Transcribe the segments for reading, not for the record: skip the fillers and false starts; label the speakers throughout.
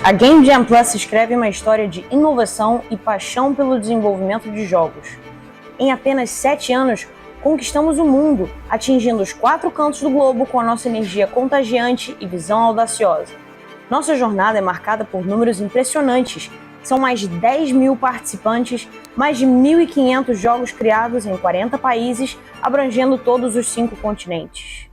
Speaker 1: A GameJamPlus escreve uma história de inovação e paixão pelo desenvolvimento de jogos. Em apenas 7 anos, conquistamos o mundo, atingindo os 4 cantos do globo com a nossa energia contagiante e visão audaciosa. Nossa jornada é marcada por números impressionantes. São mais de 10.000 participantes, mais de 1.500 jogos criados em 40 países, abrangendo todos os 5 continentes.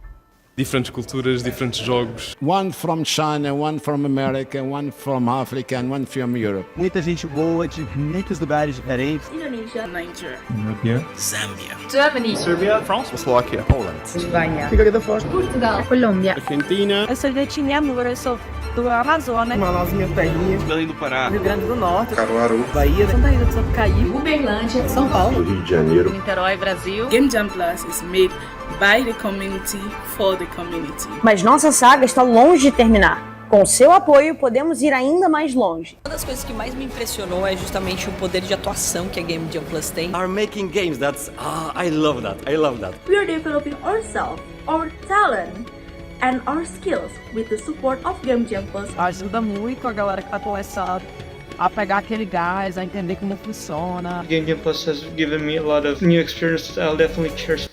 Speaker 2: Diferentes culturas, diferentes jogos.
Speaker 3: One from China, one from America, one from Africa and one from Europe.
Speaker 4: Muita gente boa de muitos lugares diferentes.
Speaker 5: Indonesia, Nigeria,
Speaker 6: Namibia,
Speaker 5: Zambia,
Speaker 7: Germany,
Speaker 4: Serbia,
Speaker 2: France, Slovakia, Poland,
Speaker 7: Espanha,
Speaker 4: Figueira da Foz,
Speaker 7: Portugal, Colômbia,
Speaker 4: Argentina.
Speaker 8: Eu sou de Etiniano, eu sou do Amazonas.
Speaker 4: Manaus, minha terrinha.
Speaker 2: Belém do Pará,
Speaker 8: Rio Grande do Norte,
Speaker 4: Caruaru, Bahia,
Speaker 8: Santa Rita do Sapucaí,
Speaker 7: Uberlândia, São Paulo,
Speaker 3: Rio de Janeiro.
Speaker 8: Niterói, Brasil.
Speaker 5: GameJamPlus is made by the community for the community.
Speaker 1: Mas nossa saga está longe de terminar. Com seu apoio, podemos ir ainda mais longe.
Speaker 9: Uma das coisas que mais me impressionou é justamente o poder de atuação que a GameJamPlus tem.
Speaker 10: Are making games. That's I love that. I love that.
Speaker 11: We are developing ourselves, our talent, and our skills with the support of GameJamPlus.
Speaker 8: Ajuda muito a galera que tá começando a pegar aquele gás, a entender como funciona.
Speaker 12: GameJamPlus has given me a lot of new experiences I'll definitely cherish.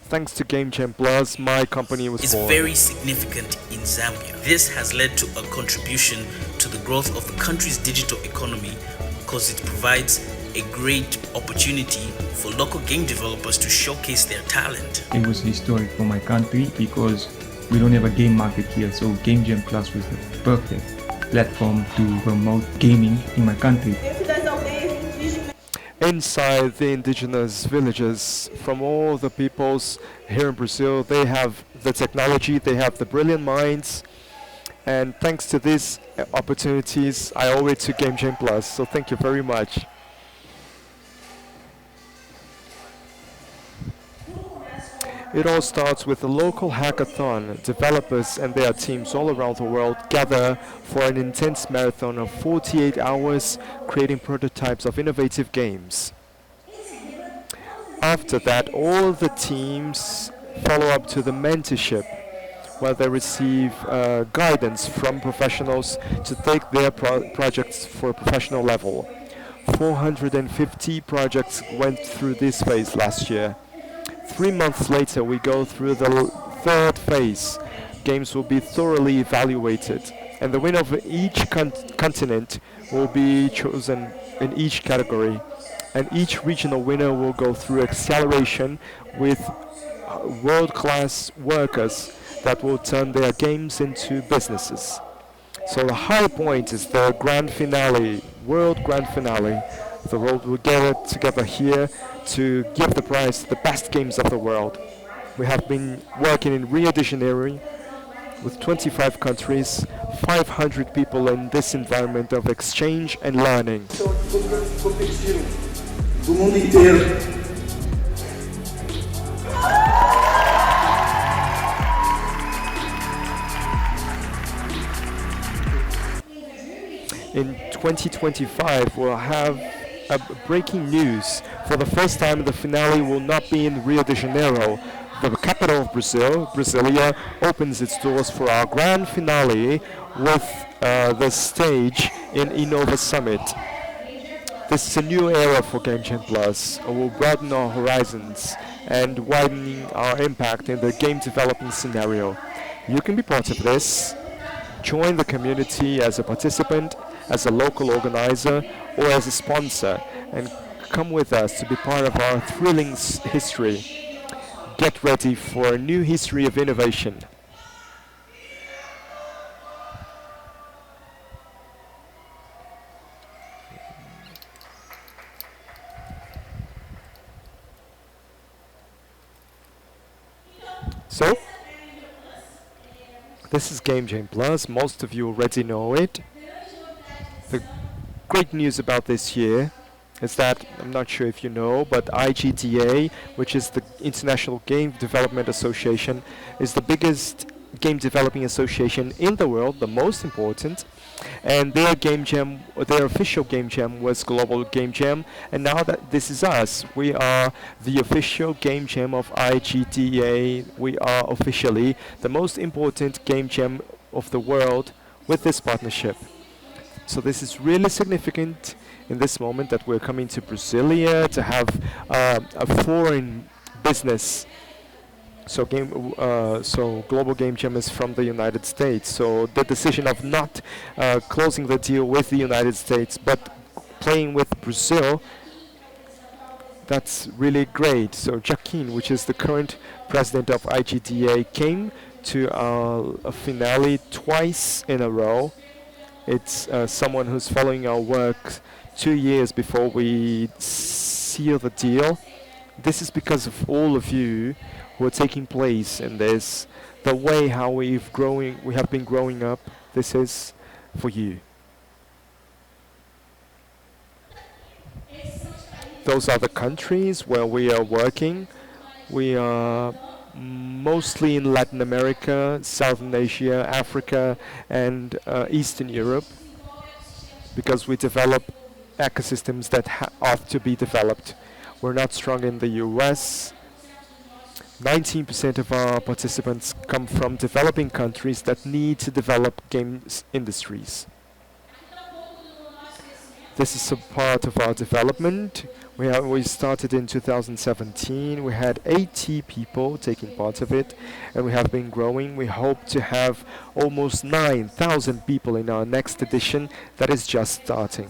Speaker 13: Thanks to GameJamPlus, my company was born.
Speaker 5: It's very significant in Zambia. This has led to a contribution to the growth of the country's digital economy because it provides a great opportunity for local game developers to showcase their talent.
Speaker 6: It was historic for my country because we don't have a game market here, so GameJamPlus was the perfect platform to promote gaming in my country.
Speaker 13: Inside the indigenous villages, from all the peoples here in Brazil, they have the technology, they have the brilliant minds, and thanks to these opportunities, I owe it to GameJamPlus, so thank you very much. It all starts with a local hackathon. Developers and their teams all around the world gather for an intense marathon of 48 hours, creating prototypes of innovative games. After that, all the teams follow up to the mentorship, where they receive guidance from professionals to take their projects for a professional level. 450 projects went through this phase last year. 3 months later, we go through the 3rd phase. Games will be thoroughly evaluated, and the winner of each continent will be chosen in each category. And each regional winner will go through acceleration with world-class workers that will turn their games into businesses. So the high point is the grand finale, world grand finale. The world will gather together here to give the prize to the best games of the world. We have been working in Rio de Janeiro with 25 countries, 500 people in this environment of exchange and learning.
Speaker 14: Do mundo inteiro.
Speaker 13: In 2025, we'll have breaking news. For the first time, the finale will not be in Rio de Janeiro. The capital of Brazil, Brasilia, opens its doors for our grand finale with the stage in Innova Summit. This is a new era for GameJamPlus. It will broaden our horizons and widen our impact in the game developing scenario. You can be part of this. Join the community as a participant, as a local organizer, or as a sponsor, and come with us to be part of our thrilling history. Get ready for a new history of innovation. So, this is GameJamPlus. Most of you already know it. The great news about this year is that, I'm not sure if you know, but IGDA, which is the International Game Development Association, is the biggest game developing association in the world, the most important. And their official Game Jam was Global Game Jam, and now that this is us, we are the official Game Jam of IGDA. We are officially the most important Game Jam of the world with this partnership. So this is really significant in this moment that we're coming to Brasilia to have a foreign business. So Global Game Jam is from the United States. So the decision of not closing the deal with the United States, but playing with Brazil, that's really great. So Joaquin, which is the current president of IGDA, came to a finale twice in a row. It's someone who's following our work 2 years before we seal the deal. This is because of all of you who are taking place in this. The way how we have been growing up. This is for you. Those are the countries where we are working. We are mostly in Latin America, Southern Asia, Africa, and Eastern Europe, because we develop ecosystems that ought to be developed. We're not strong in the US. 19% of our participants come from developing countries that need to develop games industries. This is a part of our development. We started in 2017. We had 80 people taking part of it, and we have been growing. We hope to have almost 9,000 people in our next edition that is just starting.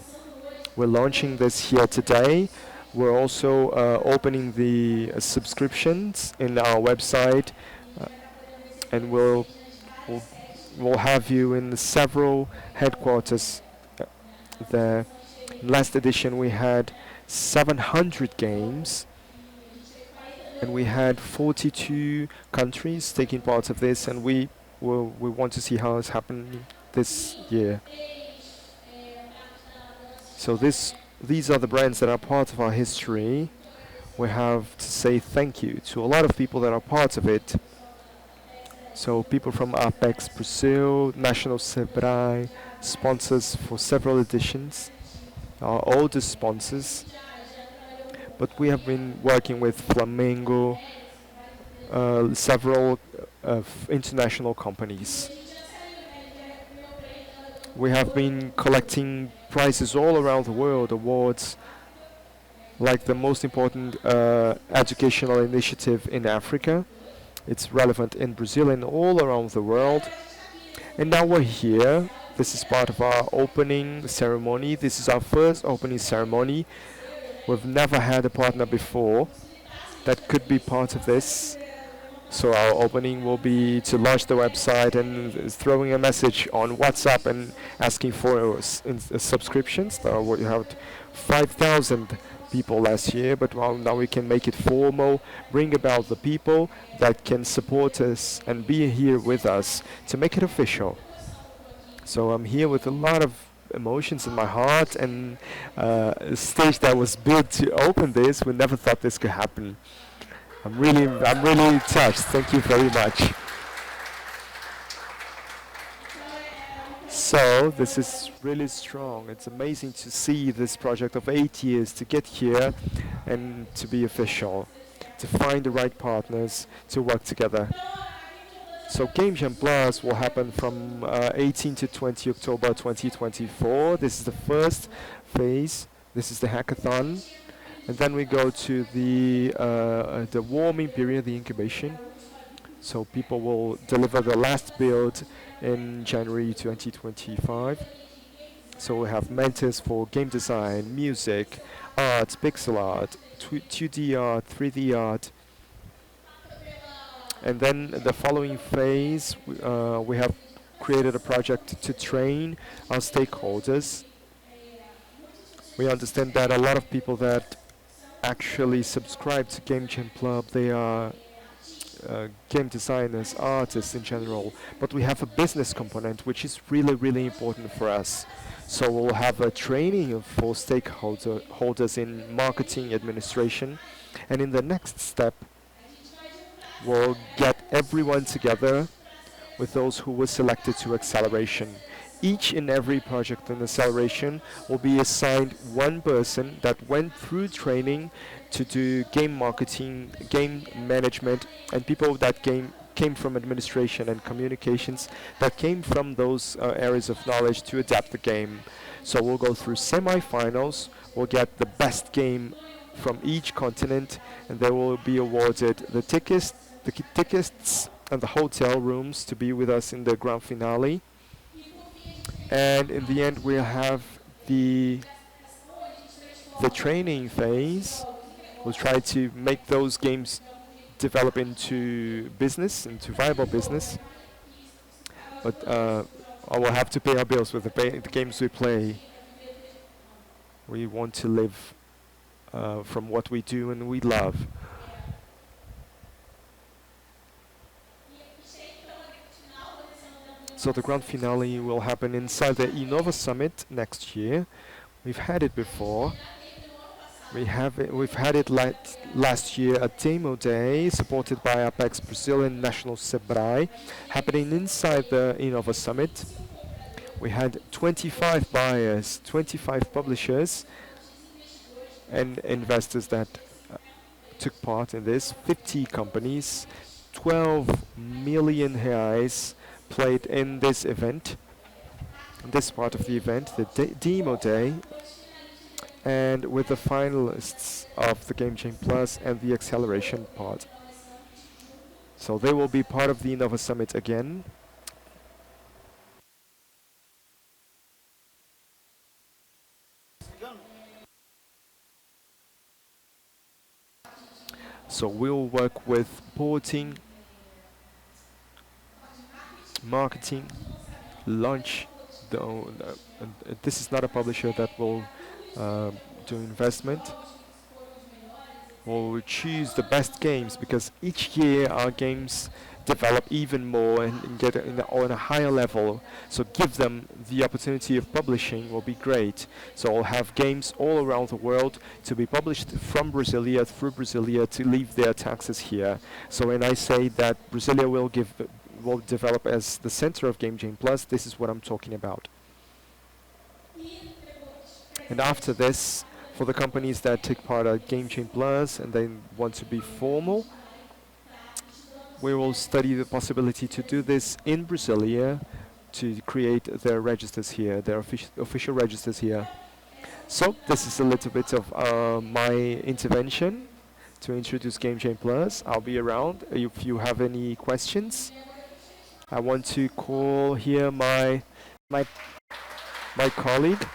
Speaker 13: We're launching this here today. We're also opening the subscriptions in our website, and we'll have you in several headquarters there. Last edition we had 700 games, and we had 42 countries taking part of this, and we want to see how it's happening this year. So these are the brands that are part of our history. We have to say thank you to a lot of people that are part of it. So people from Apex Brazil, National Sebrae, sponsors for several editions, our oldest sponsors. But we have been working with Flamengo, several international companies. We have been collecting prizes all around the world, awards like the most important educational initiative in Africa. It's relevant in Brazil and all around the world. And now we're here. This is part of our opening ceremony. This is our first opening ceremony. We've never had a partner before that could be part of this. So our opening will be to launch the website and throwing a message on WhatsApp and asking for subscriptions. We had 5,000 people last year, but now we can make it formal, bring about the people that can support us and be here with us to make it official. So I'm here with a lot of emotions in my heart, and a stage that was built to open this. We never thought this could happen. I'm really touched. Thank you very much. So this is really strong. It's amazing to see this project of 8 years to get here and to be official, to find the right partners to work together. So GameJamPlus will happen from 18 to 20 October 2024. This is the first phase. This is the hackathon. And then we go to the warming period, the incubation. So people will deliver the last build in January 2025. So we have mentors for game design, music, art, pixel art, 2D art, 3D art. And then the following phase, we have created a project to train our stakeholders. We understand that a lot of people that actually subscribe to GameJamPlus, they are game designers, artists in general, but we have a business component which is really important for us. So we'll have a training for stakeholders in marketing, administration, and in the next step we'll get everyone together with those who were selected to acceleration. Each and every project in acceleration will be assigned one person that went through training to do game marketing, game management, and people that came from administration and communications, that came from those areas of knowledge to adapt the game. So we'll go through semi-finals, we'll get the best game from each continent, and they will be awarded the tickets and the hotel rooms to be with us in the grand finale. And in the end, we'll have the training phase. We'll try to make those games develop into business, into viable business. But I will have to pay our bills with the games we play. We want to live from what we do and we love. So the grand finale will happen inside the Innova Summit next year. We've had it before. We've had it last year at Demo Day, supported by Apex Brazilian National Sebrae, happening inside the Innova Summit. We had 25 buyers, 25 publishers, and investors that took part in this. 50 companies, 12 million reais played in this event, this part of the event, the Demo Day, and with the finalists of the GameJamPlus and the acceleration part. So they will be part of the Innova Summit again. So we'll work with porting, marketing, launch. This is not a publisher that will do investment. We'll choose the best games because each year our games develop even more and get on a higher level. So give them the opportunity of publishing will be great. So I'll have games all around the world to be published from Brasilia through Brasilia to leave their taxes here. So when I say that Brasilia will develop as the center of GameJamPlus, this is what I'm talking about. And after this, for the companies that take part at GameJamPlus and they want to be formal, we will study the possibility to do this in Brasilia to create their registers here, their official registers here. So this is a little bit of my intervention to introduce GameJamPlus. I'll be around if you have any questions. I want to call here my colleague.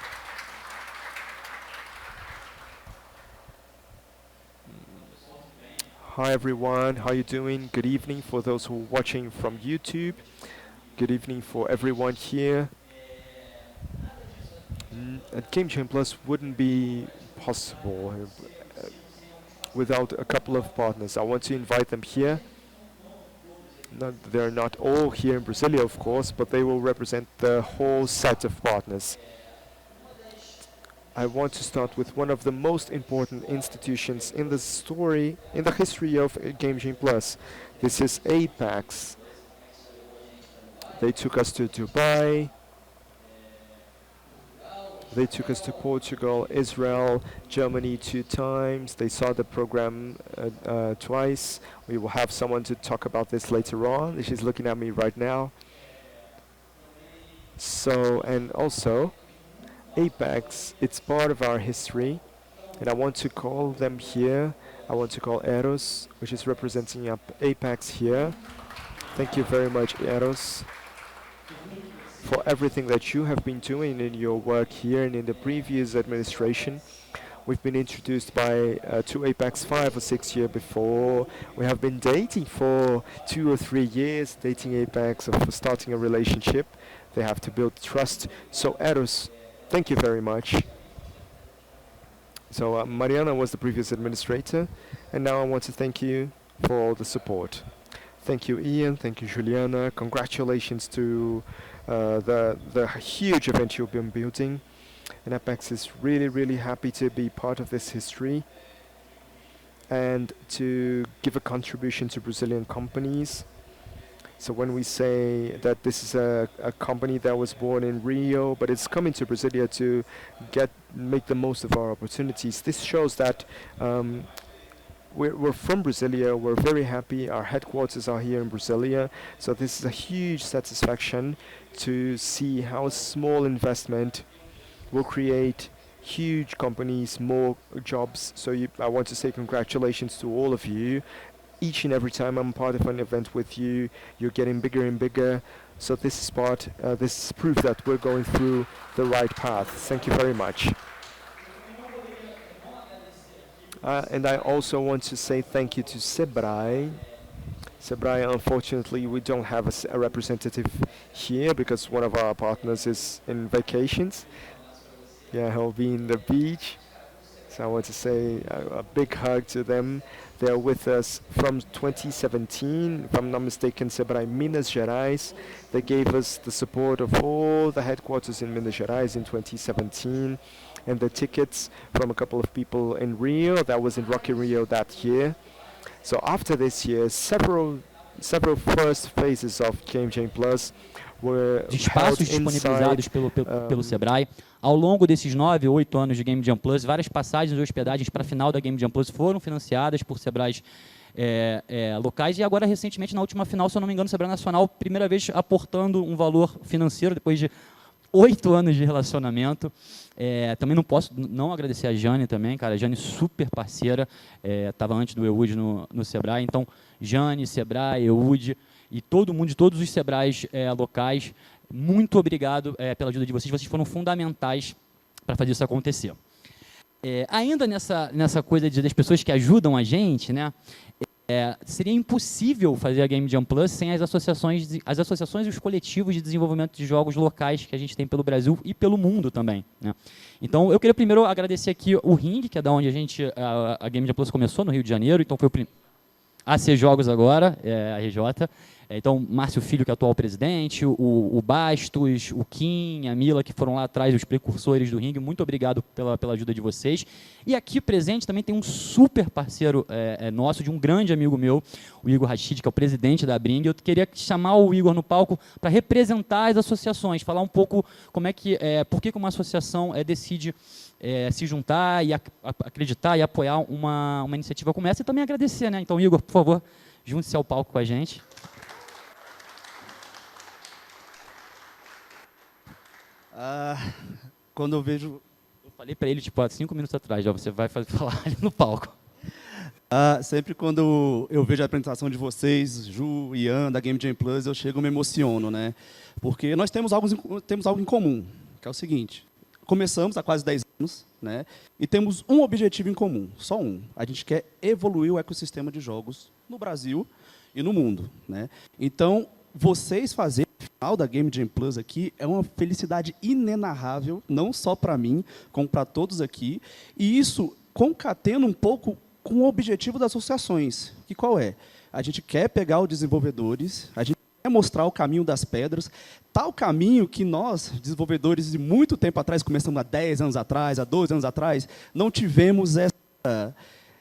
Speaker 13: Hi everyone, how you doing? Good evening for those who are watching from YouTube. Good evening for everyone here. GameJamPlus wouldn't be possible without a couple of partners. I want to invite them here. They're not all here in Brasilia, of course, but they will represent the whole set of partners. I want to start with one of the most important institutions in the history of GameJamPlus. This is Apex. They took us to Dubai. They took us to Portugal, Israel, Germany 2 times. They saw the program twice. We will have someone to talk about this later on. She's looking at me right now. So, and also, Apex, it's part of our history, and I want to call them here. I want to call Eros, which is representing Apex here. Thank you very much, Eros, for everything that you have been doing in your work here and in the previous administration. We've been introduced to Apex 5 or 6 years before. We have been dating for 2 or 3 years, dating Apex, for starting a relationship. They have to build trust. So Eros, thank you very much. So Mariana was the previous administrator, and now I want to thank you for all the support. Thank you, Ian. Thank you, Juliana. Congratulations to the huge event you've been building. And Apex is really, really happy to be part of this history and to give a contribution to Brazilian companies. So when we say that this is a company that was born in Rio, but it's coming to Brasilia to make the most of our opportunities, this shows that we're from Brasilia. We're very happy. Our headquarters are here in Brasilia. So this is a huge satisfaction to see how small investment will create huge companies, more jobs. So I want to say congratulations to all of you. Each and every time I'm part of an event with you, you're getting bigger and bigger. So this is this is proof that we're going through the right path. Thank you very much. And I also want to say thank you to Sebrae. Sebrae, unfortunately, we don't have a representative here because one of our partners is in vacations. Yeah, he'll be in the beach. So I want to say a big hug to them. They're with us from 2017, if I'm not mistaken, Sebrae Minas Gerais. They gave us the support of all the headquarters in Minas Gerais in 2017, and the tickets from a couple of people in Rio. That was in Rock in Rio that year. So after this year, several first phases of GameJamPlus were
Speaker 14: espaços disponibilizados pelo Sebrae. Ao longo desses 9 ou 8 anos de GameJamPlus, várias passagens e hospedagens para a final da GameJamPlus foram financiadas por Sebraes locais, e agora recentemente na última final, se eu não me engano, o Sebrae Nacional, primeira vez aportando um valor financeiro depois de 8 anos de relacionamento. Também não posso não agradecer a Jane também, cara. A Jane super parceira, estava antes do EUD no Sebrae. Então, Jane, Sebrae, EUD e todo mundo de todos os Sebraes locais, muito obrigado pela ajuda de vocês. Vocês foram fundamentais para fazer isso acontecer. Ainda nessa coisa das pessoas que ajudam a gente, né? Seria impossível fazer a GameJamPlus sem as associações e os coletivos de desenvolvimento de jogos locais que a gente tem pelo Brasil e pelo mundo também, né? Então, eu queria primeiro agradecer aqui o Ring, que é da onde a GameJamPlus começou, no Rio de Janeiro. Então, foi o AC Jogos agora, a RJ. Então, Márcio Filho, que é o atual presidente, o Bastos, o Kim, a Mila, que foram lá atrás, os precursores do Ring. Muito obrigado pela ajuda de vocês. E aqui presente também tem um super parceiro nosso, de um grande amigo meu, o Igor Rachid, que é o presidente da Bring. Eu queria chamar o Igor no palco para representar as associações, falar um pouco por que uma associação decide se juntar e acreditar e apoiar uma iniciativa como essa, e também agradecer, né? Então, Igor, por favor, junte-se ao palco com a gente.
Speaker 15: Quando eu vejo...
Speaker 14: Eu falei para ele, há 5 minutos atrás, já você vai falar ali no palco.
Speaker 15: Sempre quando eu vejo a apresentação de vocês, Ju, Ian, da GameJamPlus, eu chego e me emociono, né? Porque nós temos algo em comum, que é o seguinte: começamos há quase 10 anos, né? E temos um objetivo em comum, só um. A gente quer evoluir o ecossistema de jogos no Brasil e no mundo, né? Então, vocês fazerem o final da GameJamPlus aqui é uma felicidade inenarrável, não só para mim, como para todos aqui. E isso concatena um pouco com o objetivo das associações, que qual é? A gente quer pegar os desenvolvedores, a gente quer mostrar o caminho das pedras, tal caminho que nós, desenvolvedores de muito tempo atrás, começamos há 10 anos atrás, há 12 anos atrás, não tivemos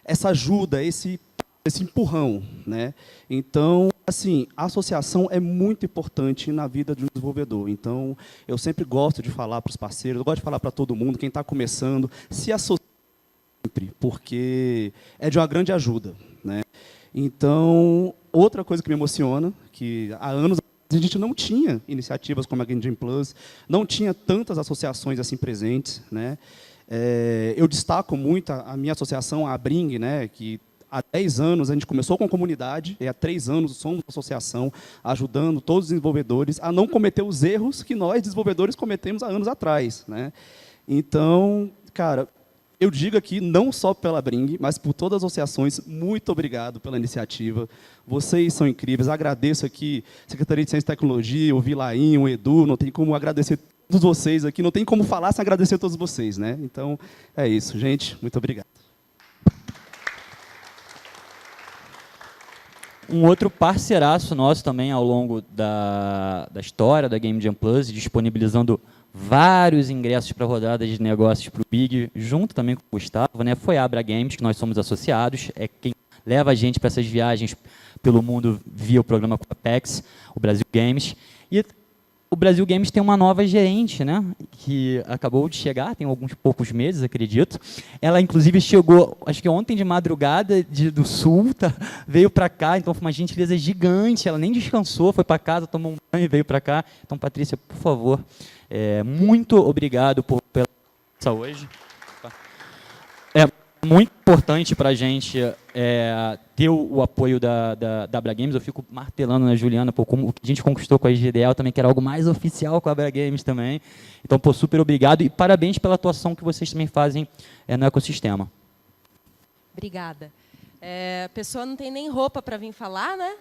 Speaker 15: essa ajuda, esse empurrão, né? Então, assim, a associação é muito importante na vida de um desenvolvedor. Então, eu sempre gosto de falar para os parceiros, eu gosto de falar para todo mundo, quem está começando, se associe sempre, porque é de uma grande ajuda, né? Então, outra coisa que me emociona, que há anos a gente não tinha iniciativas como a GameJamPlus, não tinha tantas associações assim presentes, né? Eu destaco muito a minha associação, a Bring, né, que há 10 anos a gente começou com a comunidade, e há 3 anos somos uma associação ajudando todos os desenvolvedores a não cometer os erros que nós, desenvolvedores, cometemos há anos atrás, né? Então, cara, eu digo aqui, não só pela Bring, mas por todas as associações, muito obrigado pela iniciativa. Vocês são incríveis. Agradeço aqui a Secretaria de Ciência e Tecnologia, o Vilainho, o Edu, não tem como agradecer todos vocês aqui, não tem como falar sem agradecer a todos vocês, né? Então, é isso, gente. Muito obrigado.
Speaker 14: Um outro parceiraço nosso também ao longo da história da GameJamPlus, disponibilizando vários ingressos para rodadas de negócios para o Big, junto também com o Gustavo, né? Foi a Abra Games, que nós somos associados, é quem leva a gente para essas viagens pelo mundo via o programa Apex, o Brasil Games. E o Brasil Games tem uma nova gerente, né, que acabou de chegar, tem alguns poucos meses, acredito. Ela, inclusive, chegou, acho que ontem de madrugada do Sul, veio para cá, então foi uma gentileza gigante, ela nem descansou, foi para casa, tomou um banho e veio para cá. Então, Patrícia, por favor, muito obrigado pela presença hoje. É muito importante para a gente ter o apoio da Abra Games. Eu fico martelando na Juliana, como o que a gente conquistou com a IGDL, também quero algo mais oficial com a Abra Games também. Então, super obrigado e parabéns pela atuação que vocês também fazem no ecossistema.
Speaker 16: Obrigada. A pessoa não tem nem roupa para vir falar, né?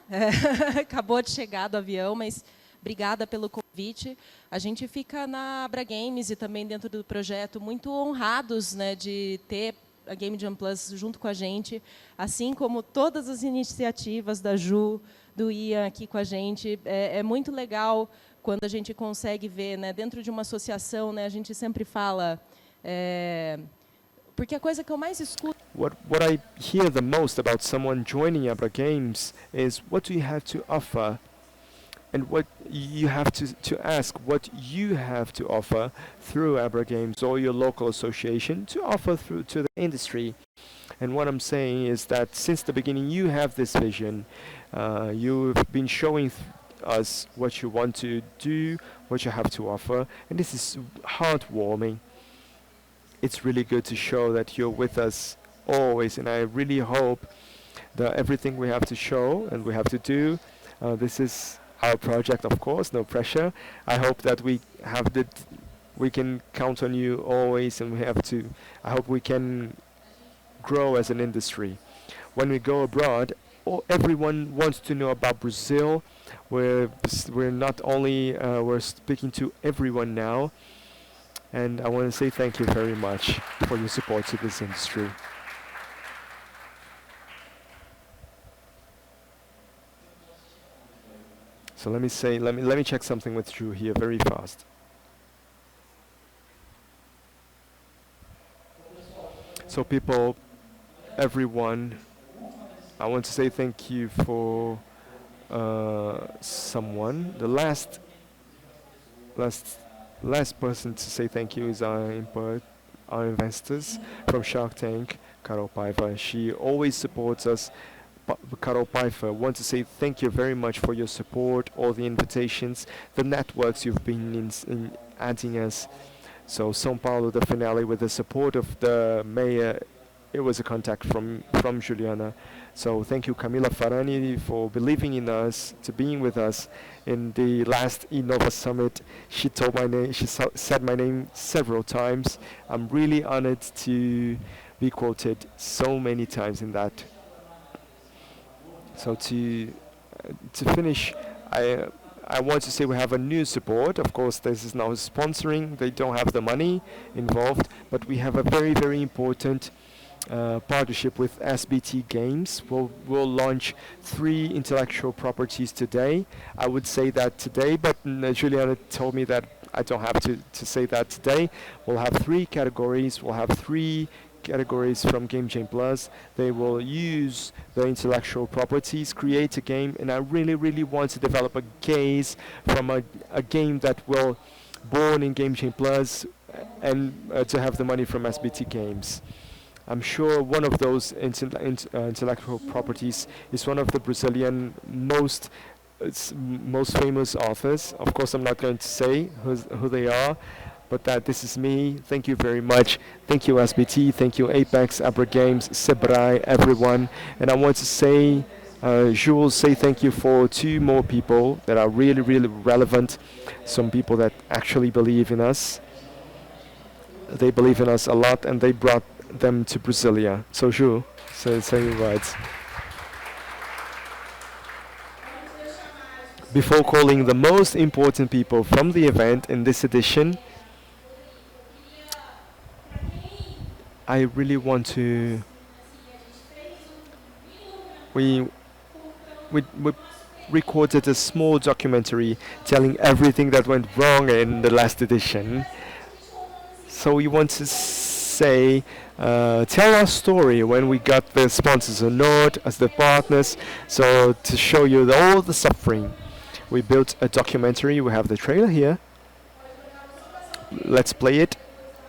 Speaker 16: Acabou de chegar do avião, mas obrigada pelo convite. A gente fica na Abra Games e também dentro do projeto muito honrados, né, de ter a GameJamPlus junto com a gente, assim como todas as iniciativas da Ju, do Ian aqui com a gente. É muito legal quando a gente consegue ver, né, dentro de uma associação, né, a gente sempre fala, porque a coisa que eu mais escuto...
Speaker 13: What I hear the most about someone joining Abra Games is what do you have to offer? And what you have to ask what you have to offer through Abra Games or your local association to offer through to the industry. And what I'm saying is that since the beginning you have this vision, you've been showing us what you want to do, what you have to offer, and this is heartwarming. It's really good to show that you're with us always, and I really hope that everything we have to show and we have to do, this is our project, of course, no pressure. I hope that we can count on you always, and I hope we can grow as an industry. When we go abroad, everyone wants to know about Brazil. We're not only, we're speaking to everyone now, and I want to say thank you very much for your support to this industry. So let me check something with Drew here very fast. So people, everyone, I want to say thank you for someone. The last person to say thank you is our investors from Shark Tank, Carol Paiva. She always supports us. Carol Pfeiffer, want to say thank you very much for your support, all the invitations, the networks you've been in adding us. So São Paulo, the finale, with the support of the mayor, it was a contact from Juliana. So thank you, Camila Farani, for believing in us, to being with us in the last Innova Summit. She told my name, she said my name several times. I'm really honored to be quoted so many times in that. So to finish, I want to say we have a new support. Of course, this is now sponsoring. They don't have the money involved, but we have a very, very important partnership with SBT Games. We'll launch 3 intellectual properties today. I would say that today, but Juliana told me that I don't have to say that today. We'll have 3 categories. We'll have 3 categories from GameJamPlus. They will use the intellectual properties, create a game, and I really, really want to develop a case from a game that will born in GameJamPlus and to have the money from SBT Games. I'm sure one of those intellectual properties is one of the Brazilian most famous authors. Of course, I'm not going to say who they are, but that this is me. Thank you very much. Thank you, SBT. Thank you, Apex, Abra Games, Sebrae, everyone. And I want to say, Jules, say thank you for 2 more people that are really, really relevant. Some people that actually believe in us. They believe in us a lot, and they brought them to Brasilia. So, Jules, say your words. Before calling the most important people from the event in this edition, I really want to... We recorded a small documentary telling everything that went wrong in the last edition. So we want to say, tell our story when we got the sponsors or not, as the partners, so to show you all the suffering. We built a documentary. We have the trailer here. Let's play it.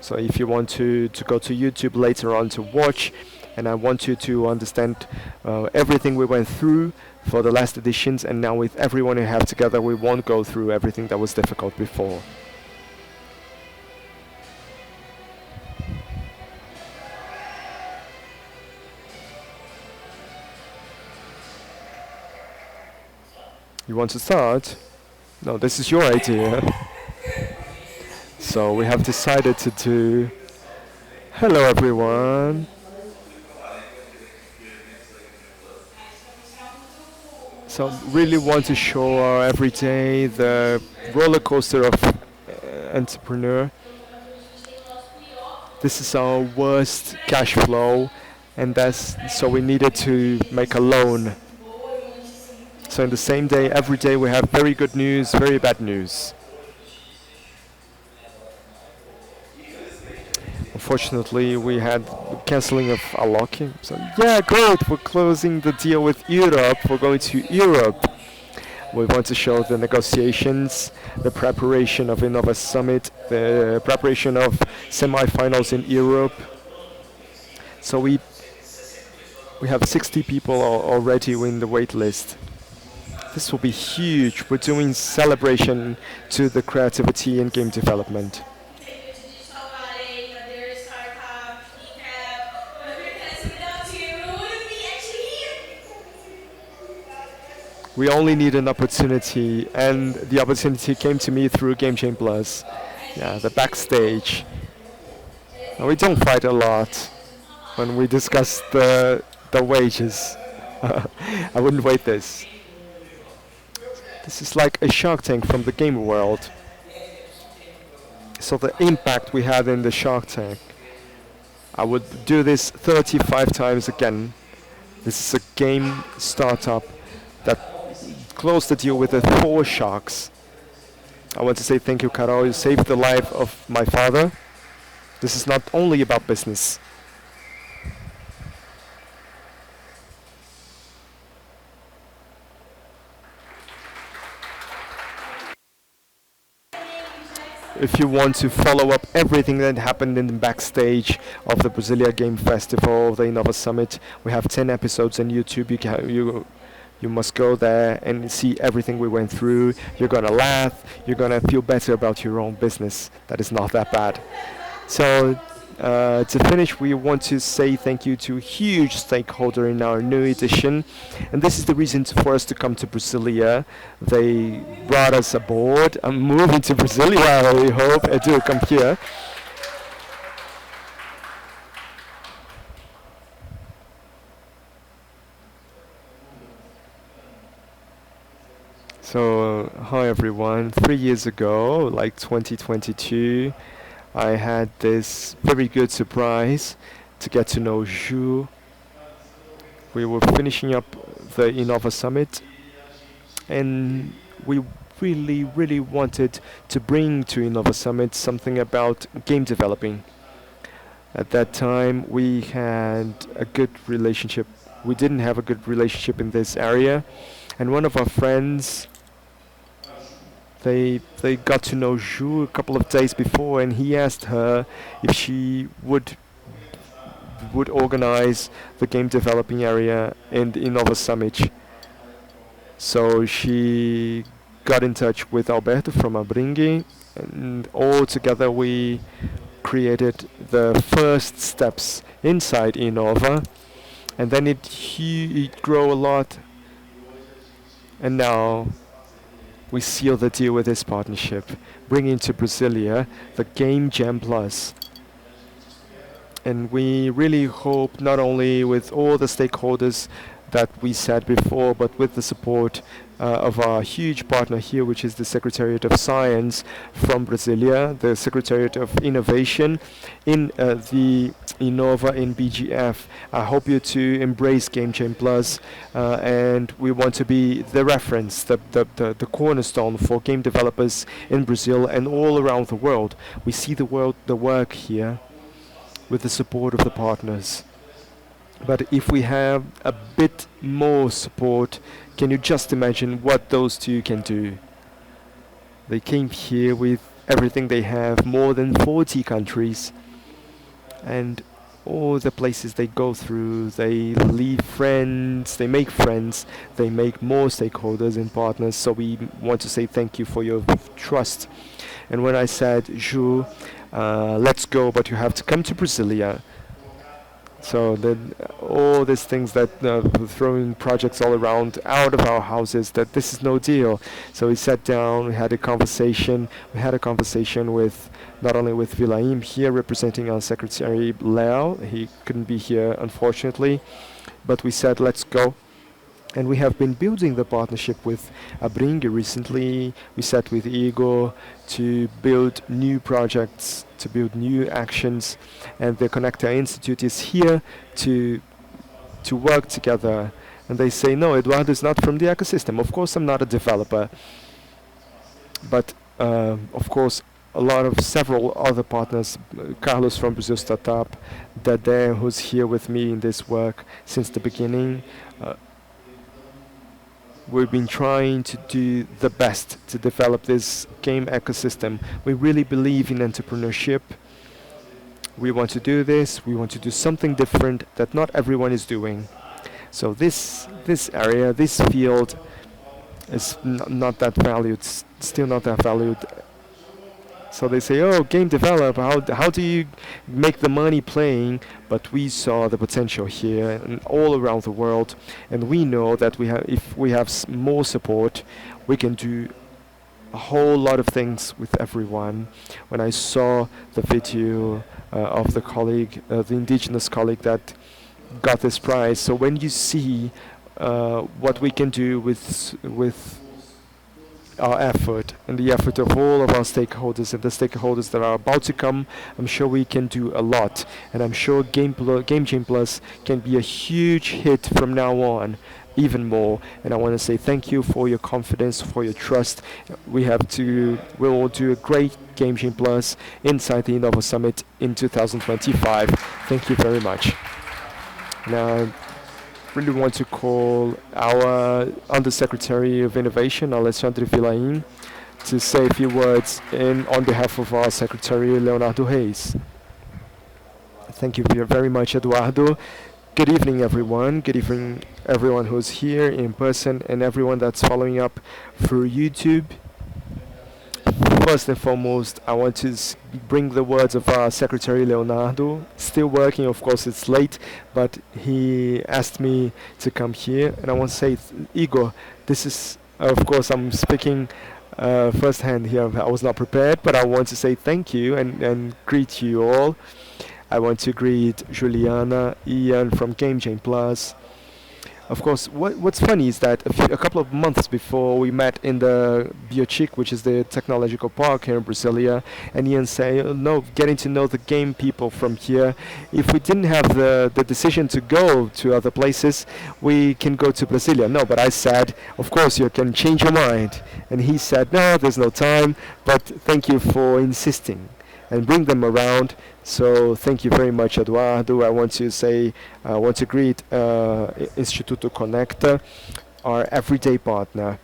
Speaker 13: So if you want to go to YouTube later on to watch, and I want you to understand everything we went through for the last editions, and now with everyone we have together, we won't go through everything that was difficult before. You want to start? No, this is your idea. So we have decided to do... Hello everyone. So really want to show every day the roller coaster of entrepreneur. This is our worst cash flow, and so we needed to make a loan. So in the same day, every day we have very good news, very bad news. Unfortunately, we had cancelling of Alloki. So yeah, great, we're closing the deal with Europe. We're going to Europe. We want to show the negotiations, the preparation of Innova Summit, the preparation of semi-finals in Europe. So we have 60 people already in the wait list. This will be huge. We're doing celebration to the creativity in game development. We only need an opportunity, and the opportunity came to me through GameJamPlus. Yeah, the backstage. Now, we don't fight a lot when we discuss the wages. I wouldn't wait this. This is like a Shark Tank from the game world. So the impact we had in the Shark Tank, I would do this 35 times again. This is a game startup that closed the deal with the 4 sharks. I want to say thank you, Carol. You saved the life of my father. This is not only about business. If you want to follow up everything that happened in the backstage of the Brasilia Game Festival, the Innova Summit, we have 10 episodes on YouTube. You must go there and see everything we went through. You're gonna laugh. You're gonna feel better about your own business. That is not that bad. So to finish, we want to say thank you to a huge stakeholder in our new edition. And this is the reason for us to come to Brasilia. They brought us aboard. I'm moving to Brasilia, I hope. I do come here. So, hi everyone. 3 years ago, like 2022, I had this very good surprise to get to know Zhu. We were finishing up the Innova Summit, and we really wanted to bring to Innova Summit something about game developing. At that time, we had a good relationship. We didn't have a good relationship in this area, and one of our friends, they got to know Zhu a couple of days before, and he asked her if she would organize the game developing area in the Innova Summit. So she got in touch with Alberto from Abringue, and all together we created the first steps inside Innova, and then it grew a lot, and now we seal the deal with this partnership, bringing to Brasilia the GameJamPlus. And we really hope, not only with all the stakeholders that we said before, but with the support of our huge partner here, which is the Secretariat of Science from Brasilia, the Secretariat of Innovation in the Innova in BGF. I hope you to embrace GameJamPlus, and we want to be the reference, the cornerstone for game developers in Brazil and all around the world. We see the work here with the support of the partners. But if we have a bit more support, can you just imagine what those two can do? They came here with everything they have, more than 40 countries, and all the places they go through, they leave friends, they make friends, they make more stakeholders and partners. So we want to say thank you for your trust. And when I said, Ju, let's go, but you have to come to Brasilia. So then all these things that throwing projects all around out of our houses, that this is no deal. So we sat down, we had a conversation. We had a conversation with not only with Vilaim here representing our secretary Leo. He couldn't be here unfortunately, but we said let's go. And we have been building the partnership with Abringue recently. We sat with Igor to build new projects, to build new actions, and the Connecta Institute is here to work together. And they say, no, Eduardo is not from the ecosystem. Of course, I'm not a developer, but of course, a lot of several other partners, Carlos from Brazil Startup, Dade, who's here with me in this work since the beginning. We've been trying to do the best to develop this game ecosystem. We really believe in entrepreneurship. We want to do this. We want to do something different that not everyone is doing. So this area, this field is not that valued, still not that valued. So they say, oh, game developer, how do you make the money playing? But we saw the potential here and all around the world, and we know that if we have more support, we can do a whole lot of things with everyone. When I saw the video of the colleague, the indigenous colleague that got this prize, so when you see what we can do with our effort and the effort of all of our stakeholders and the stakeholders that are about to come, I'm sure we can do a lot. And I'm sure GameJamPlus can be a huge hit from now on, even more. And I want to say thank you for your confidence, for your trust. We will do a great GameJamPlus inside the Innova Summit in 2025. Thank you very much. Now, really want to call our Undersecretary of Innovation, Alexandre Vilaim, to say a few words on behalf of our Secretary, Leonardo Reis. Thank you very much, Eduardo. Good evening, everyone. Good evening, everyone who's here in person and everyone that's following up through YouTube. First and foremost, I want to bring the words of our Secretary Leonardo. Still working, of course it's late, but he asked me to come here. And I want to say, Igor, this is, of course I'm speaking firsthand here. I was not prepared, but I want to say thank you and greet you all. I want to greet Juliana, Ian from GameJamPlus. Of course, what's funny is that a couple of months before we met in the Biochic, which is the technological park here in Brasilia, and Ian said, oh, no, getting to know the game people from here. If we didn't have the decision to go to other places, we can go to Brasilia. No, but I said, of course, you can change your mind. And he said, no, there's no time, but thank you for insisting and bring them around. So thank you very much, Eduardo. I want to greet Instituto Connecta, our everyday partner.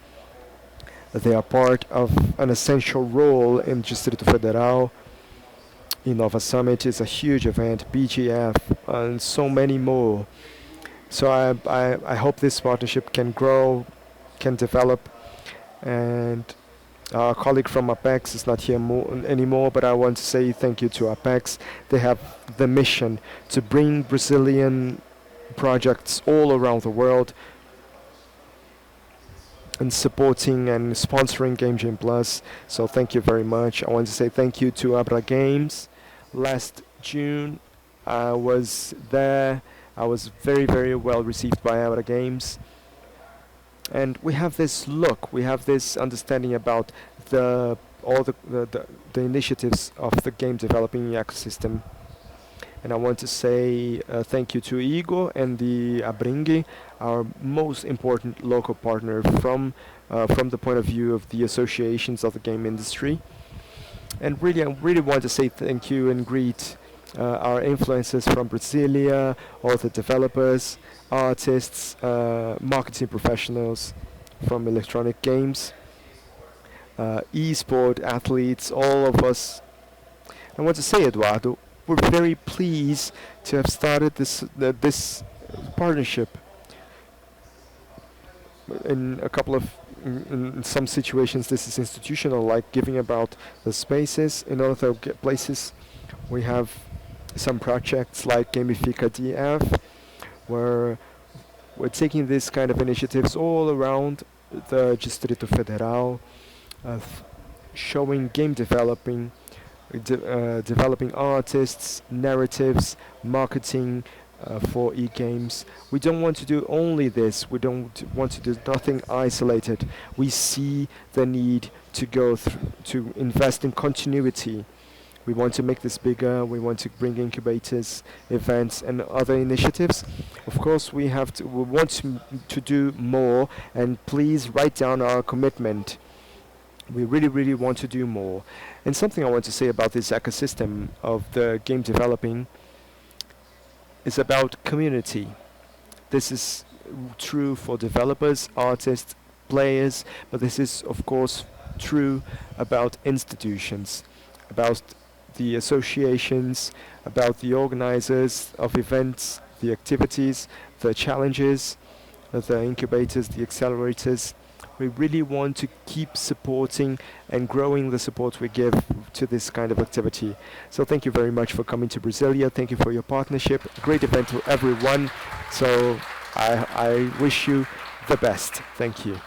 Speaker 13: They are part of an essential role in Distrito Federal. Innova Summit is a huge event, BGF, and so many more. So I hope this partnership can grow, can develop, and our colleague from Apex is not here anymore, but I want to say thank you to Apex. They have the mission to bring Brazilian projects all around the world and supporting and sponsoring GameJamPlus. So thank you very much. I want to say thank you to Abra Games. Last June, I was there. I was very, very well received by Abra Games. And we have this look, we have this understanding about all the initiatives of the game developing ecosystem. And I want to say thank you to Igor and the Abringue, our most important local partner from the point of view of the associations of the game industry. And really, I really want to say thank you and greet our influencers from Brasilia, all the developers, artists, marketing professionals from electronic games, e-sport athletes, all of us. I want to say, Eduardo, we're very pleased to have started this partnership. In a couple of in some situations this is institutional, like giving about the spaces. In other places we have some projects like Gamifica DF, where we're taking these kind of initiatives all around the Distrito Federal, showing game developing, developing artists, narratives, marketing for e-games. We don't want to do only this. We don't want to do nothing isolated. We see the need to go to invest in continuity. We want to make this bigger. We want to bring incubators, events, and other initiatives. Of course, we want to do more. And please write down our commitment. We really, really want to do more. And something I want to say about this ecosystem of the game developing is about community. This is true for developers, artists, players, but this is of course true about institutions, about the associations, about the organizers of events, the activities, the challenges, the incubators, the accelerators. We really want to keep supporting and growing the support we give to this kind of activity. So thank you very much for coming to Brasilia. Thank you for your partnership. Great event to everyone. So I wish you the best. Thank you.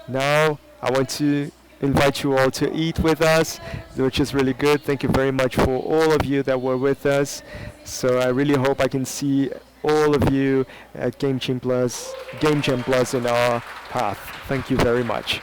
Speaker 13: Now I want to invite you all to eat with us, which is really good. Thank you very much for all of you that were with us. So I really hope I can see all of you at GameJamPlus in our path. Thank you very much.